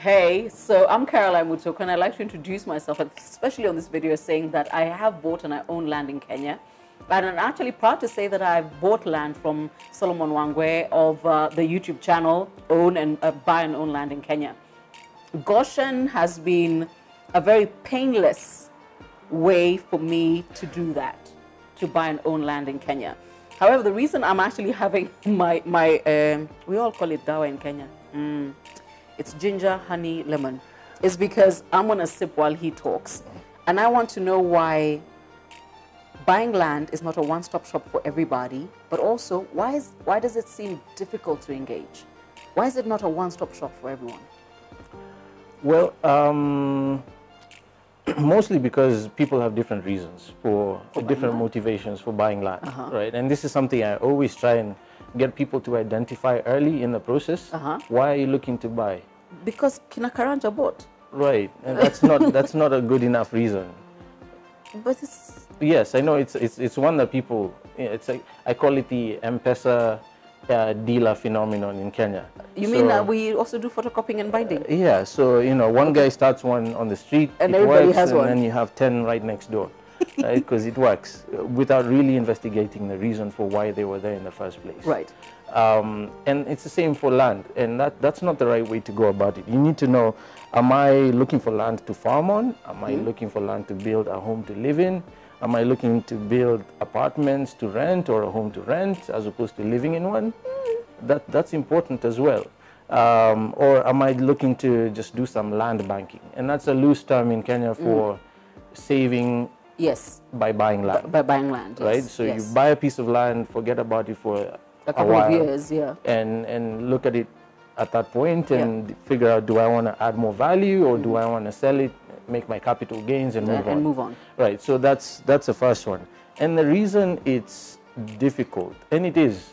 Hey, so I'm Caroline Mutoko, and I'd like to introduce myself, especially on this video, saying that I have bought and I own land in Kenya. And I'm actually proud to say that I've bought land from Solomon Wangwe of the YouTube channel, Own and Buy and Own Land in Kenya. Goshen has been a very painless way for me to do that, to buy and own land in Kenya. However, the reason I'm actually having we all call it dawa in Kenya. It's ginger, honey, lemon. Is because I'm going to sip while he talks. And I want to know why buying land is not a one-stop shop for everybody, but also why does it seem difficult to engage? Why is it not a one-stop shop for everyone? Well, mostly because people have different reasons for different motivations for buying land, right? And this is something I always try and get people to identify early in the process. Why are you looking to buy? Because Kina Karanja bought. Right, and that's not a good enough reason. But it's... Yes, I know it's one that people, it's like, I call it the M-Pesa dealer phenomenon in Kenya. You mean that we also do photocopying and binding? Yeah, so you know, one guy starts one on the street, and it everybody works, has and one. then you have 10 right next door, right? Because it works without really investigating the reason for why they were there in the first place. Right. And it's the same for land, and that's not the right way to go about it. You need to know, am I looking for land to farm on? Am I looking for land to build a home to live in? Am I looking to build apartments to rent or a home to rent as opposed to living in one? That's important as well. Or am I looking to just do some land banking? And that's a loose term in Kenya for saving by buying land. By buying land, yes. Right? So you buy a piece of land, forget about it for a couple of years, and look at it at that point and figure out, do I want to add more value or do I want to sell it, make my capital gains and move on. Right, so that's the first one. And the reason it's difficult, and it is,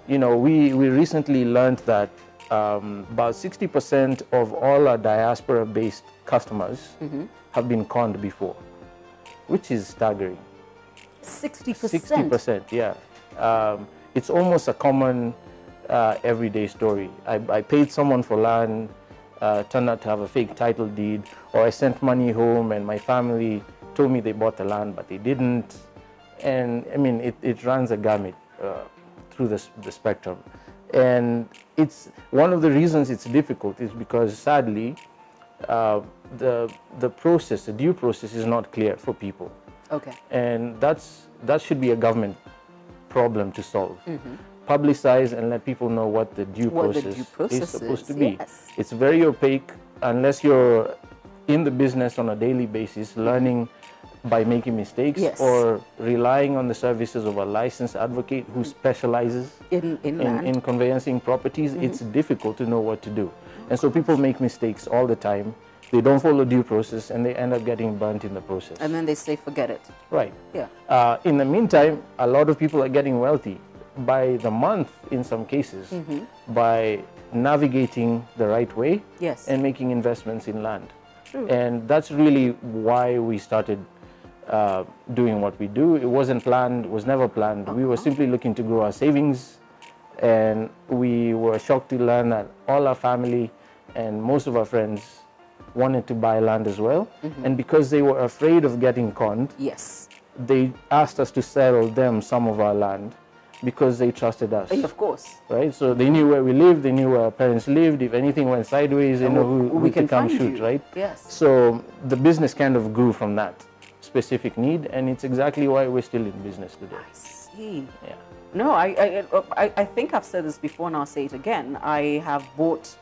you know, we recently learned that about 60% of all our diaspora-based customers have been conned before, which is staggering. 60%? 60%, yeah. It's almost a common everyday story. I paid someone for land, turned out to have a fake title deed, or I sent money home and my family told me they bought the land but they didn't. And I mean, it runs a gamut through the spectrum. And it's one of the reasons it's difficult is because sadly the process, the due process, is not clear for people. Okay. And that should be a government problem to solve. Publicize and let people know what the due process is supposed to be. It's very opaque unless you're in the business on a daily basis, learning by making mistakes or relying on the services of a licensed advocate who specializes in conveyancing properties. It's difficult to know what to do. And so people make mistakes all the time. They don't follow due process and they end up getting burnt in the process. And then they say, forget it. Right. Yeah. In the meantime, a lot of people are getting wealthy by the month in some cases by navigating the right way and making investments in land. True. And that's really why we started doing what we do. It wasn't planned, it was never planned. We were simply looking to grow our savings, and we were shocked to learn that all our family and most of our friends wanted to buy land as well. And because they were afraid of getting conned, they asked us to sell them some of our land because they trusted us. Of course. Right? So they knew where we lived, they knew where our parents lived. If anything went sideways, they know who we could come shoot, right? Yes. So the business kind of grew from that specific need, and it's exactly why we're still in business today. I see. Yeah. No, I think I've said this before and I'll say it again. I have bought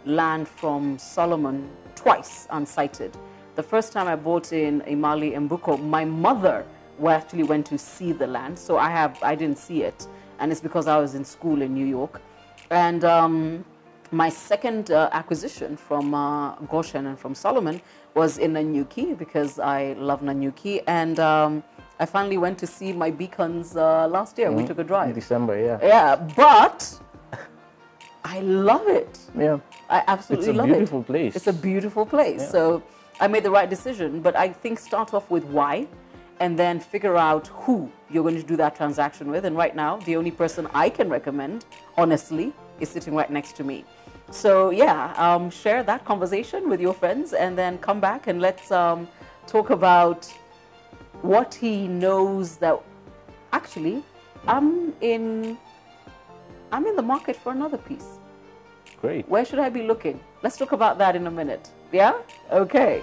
land from Solomon twice unsighted. The first time I bought in Imali and Mbuko, my mother actually went to see the land, so I didn't see it, and it's because I was in school in New York. And my second acquisition from Goshen and from Solomon was in Nanyuki, because I love Nanyuki, and I finally went to see my beacons last year. We took a drive. In December, yeah. Yeah, but I love it. Yeah. I absolutely love it. It's a beautiful place. It's a beautiful place. Yeah. So I made the right decision, but I think start off with why, and then figure out who you're going to do that transaction with. And right now, the only person I can recommend, honestly, is sitting right next to me. So yeah, share that conversation with your friends and then come back and let's talk about what he knows that actually I'm in the market for another piece. Great. Where should I be looking? Let's talk about that in a minute. Yeah? Okay.